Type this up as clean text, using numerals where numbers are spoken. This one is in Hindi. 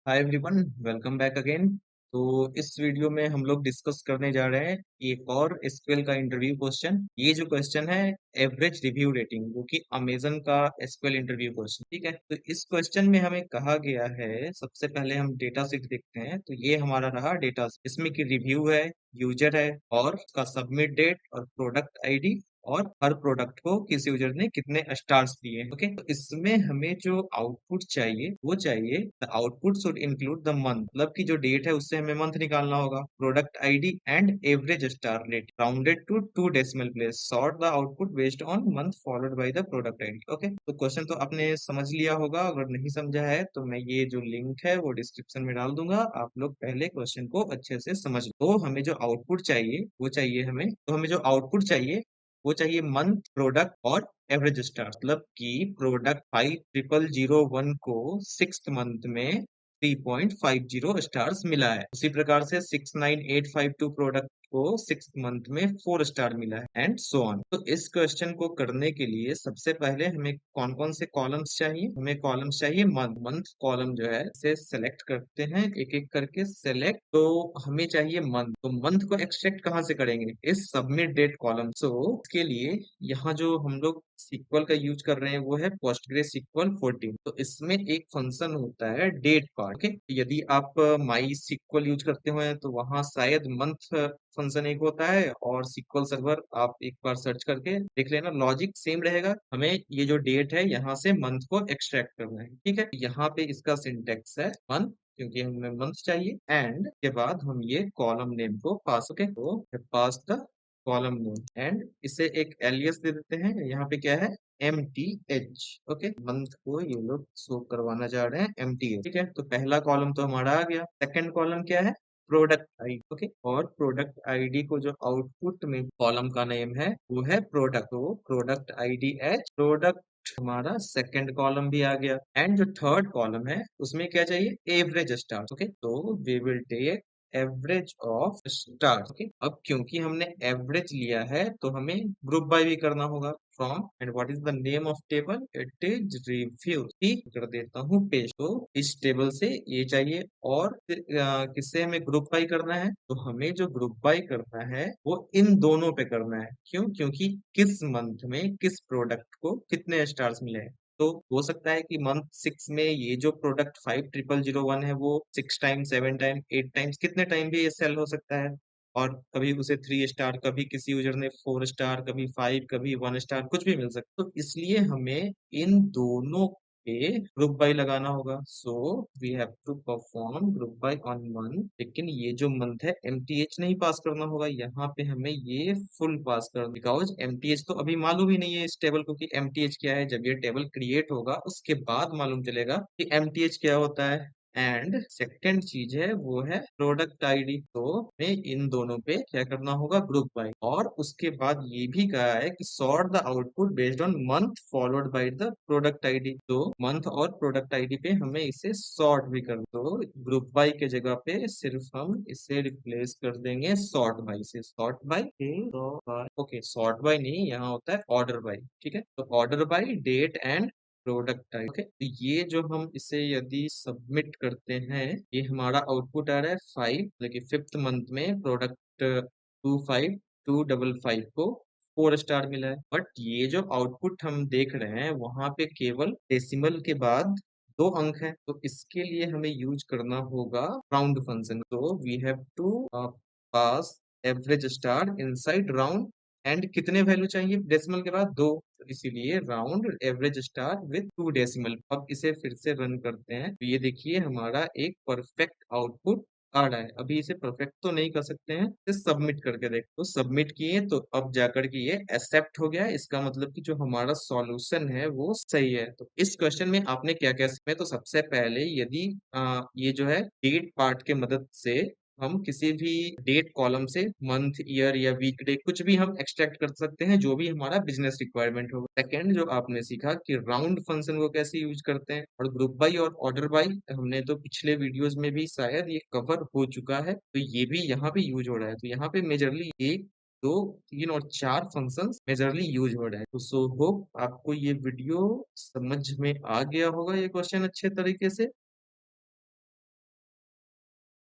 Hi everyone, welcome back again. तो इस वीडियो में हम लोग डिस्कस करने जा रहे हैं एक और एसक्यूएल का इंटरव्यू क्वेश्चन। ये जो क्वेश्चन है एवरेज रिव्यू रेटिंग, जो कि अमेजन का एसक्यूएल इंटरव्यू क्वेश्चन, ठीक है। तो इस क्वेश्चन में हमें कहा गया है, सबसे पहले हम डेटा सीट देखते हैं। तो ये हमारा रहा डेटा, इसमें की रिव्यू है, यूजर है और उसका सबमिट डेट और प्रोडक्ट आईडी और हर प्रोडक्ट को किस यूजर ने कितने स्टार्स दिए। ओके, तो इसमें हमें जो आउटपुट चाहिए वो चाहिए the output should include the month, मतलब की जो डेट है उससे हमें मंथ निकालना होगा। Product ID and average star rate rounded to 2 decimal place. Sort the output based on month followed by the product ID. Okay, तो क्वेश्चन तो आपने समझ लिया होगा। अगर नहीं समझा है तो मैं ये जो लिंक है वो डिस्क्रिप्शन में डाल दूंगा, आप लोग पहले क्वेश्चन को अच्छे से समझ लो। तो हमें जो आउटपुट चाहिए वो चाहिए हमें तो हमें जो आउटपुट चाहिए वो चाहिए मंथ, प्रोडक्ट और एवरेज स्टार। मतलब कि प्रोडक्ट 5001 को 6th मंथ में 3.50 स्टार्स मिला है। उसी प्रकार से 69852 प्रोडक्ट को 6th मंथ में 4 स्टार मिला है, एंड सो ऑन। तो इस क्वेश्चन को करने के लिए सबसे पहले हमें कौन कौन से कॉलम्स चाहिए? हमें कॉलम्स चाहिए मंथ। मंथ कॉलम जो है इसे सेलेक्ट करते हैं, एक एक करके सेलेक्ट। तो हमें चाहिए मंथ, तो मंथ को एक्सट्रैक्ट कहाँ से करेंगे? इस सबमिट डेट कॉलम। सो इसके लिए यहाँ जो हम लोग सीक्वल का यूज कर रहे हैं वो है पोस्टग्रेस सीक्वल 14। तो इसमें एक फंक्शन होता है डेट पार्ट। ओके, यदि आप माई सीक्वल यूज करते हो तो वहां शायद मंथ फंक्शन एक होता है, और सीक्वल सर्वर आप एक बार सर्च करके देख लेना, लॉजिक सेम रहेगा। हमें ये जो डेट है यहाँ से मंथ को एक्सट्रैक्ट करना है, ठीक है। यहाँ पे इसका सिंटेक्स है मंथ, क्योंकि हमें मंथ चाहिए, एंड के बाद हम ये कॉलम नेम को पास, ओके, तो पास द कॉलम नेम, एंड इसे एक एलियस दे देते हैं। यहाँ पे क्या है? MTH। ओके, मंथ को ये लोग शो करवाना चाह रहे हैं MTH, ठीक है। तो पहला कॉलम तो हमारा आ गया। सेकंड कॉलम क्या है? Product ID. ओके, और प्रोडक्ट आईडी को जो आउटपुट में कॉलम का नेम है वो है प्रोडक्ट, तो प्रोडक्ट आईडी एच प्रोडक्ट। हमारा सेकंड कॉलम भी आ गया, एंड जो थर्ड कॉलम है उसमें क्या चाहिए? Average star. ओके, तो we will take average of star. Okay, अब क्योंकि हमने एवरेज लिया है तो हमें ग्रुप बाय भी करना होगा। From, and what is the name of table? It is review. ठीक, कर देता हूँ पेज। तो इस टेबल से ये चाहिए, और फिर, किससे हमें ग्रुप बाय करना है? तो हमें जो ग्रुप बाय करना है वो इन दोनों पे करना है। क्यों? क्योंकि किस मंथ में किस प्रोडक्ट को कितने स्टार्स मिले हैं। तो हो सकता है कि मंथ 6 में ये जो प्रोडक्ट 5001 है वो 6 टाइम, 7 टाइम, 8 टाइम्स, कितने टाइम भी ये सेल हो सकता है। और कभी उसे 3 स्टार, कभी किसी यूजर ने 4 स्टार, कभी 5, कभी 1 स्टार, कुछ भी मिल सकता है। तो इसलिए हमें इन दोनों पे ग्रुप बाय लगाना होगा। So we have to perform group by on month. लेकिन ये जो मंथ है MTH नहीं पास करना होगा, यहाँ पे हमें ये फुल पास कर, बिकॉज MTH तो अभी मालूम ही नहीं है इस टेबल को कि MTH क्या है। जब ये टेबल क्रिएट होगा उसके बाद मालूम चलेगा कि MTH क्या होता है। एंड सेकंड चीज है वो है प्रोडक्ट आईडी। तो हमें इन दोनों पे क्या करना होगा? Group by. और उसके बाद ये भी कहा है कि sort the output based on month followed by the product ID. तो मंथ और प्रोडक्ट आईडी पे हमें इसे सॉर्ट भी कर दो। ग्रुप बाय के जगह पे सिर्फ हम इसे रिप्लेस कर देंगे सॉर्ट बाय से। Sort by, okay, sort by नहीं, यहाँ होता है ऑर्डर बाय, ठीक है। तो order by date and product type. Okay, तो ये जो हम इसे यदि सबमिट करते हैं, ये हमारा आउटपुट आ रहा है 5, देखिए 5th मंथ में प्रोडक्ट 25255 को 4 स्टार मिला है। बट ये जो आउटपुट हम देख रहे हैं वहां पे केवल डेसिमल के बाद 2 अंक है, तो इसके लिए हमें यूज करना होगा राउंड फंक्शन। तो we have to pass average star inside round, and कितने वैल्यू चाहिए डेसिमल के बाद? 2, तो इसीलिए round average star with 2 decimal. अब इसे फिर से रन करते हैं, तो ये देखिए हमारा एक परफेक्ट आउटपुट आ रहा है। अभी इसे परफेक्ट तो नहीं कर सकते हैं, इसे सबमिट करके देखो। तो सबमिट किए तो अब जाकर के ये एक्सेप्ट हो गया। इसका मतलब कि जो हमारा सॉल्यूशन है वो सही है। तो इस क्वेश्चन में आपने क्या क्या सीखा? तो सबसे पहले यदि ये जो है डेट पार्ट के मदद से हम किसी भी डेट कॉलम से मंथ, ईयर या वीक डे कुछ भी हम एक्सट्रैक्ट कर सकते हैं, जो भी हमारा बिजनेस रिक्वायरमेंट हो। सेकंड, जो आपने सीखा कि राउंड फंक्शन को कैसे यूज करते हैं, और ग्रुप बाय और ऑर्डर बाय हमने तो पिछले वीडियोस में भी शायद ये कवर हो चुका है, तो ये भी यहाँ पे यूज हो रहा है। तो यहाँ पे मेजरली एक दो, तीन और चार फंक्शंस मेजरली यूज हो रहे हैं। तो सो होप आपको ये वीडियो समझ में आ गया होगा ये क्वेश्चन अच्छे तरीके से।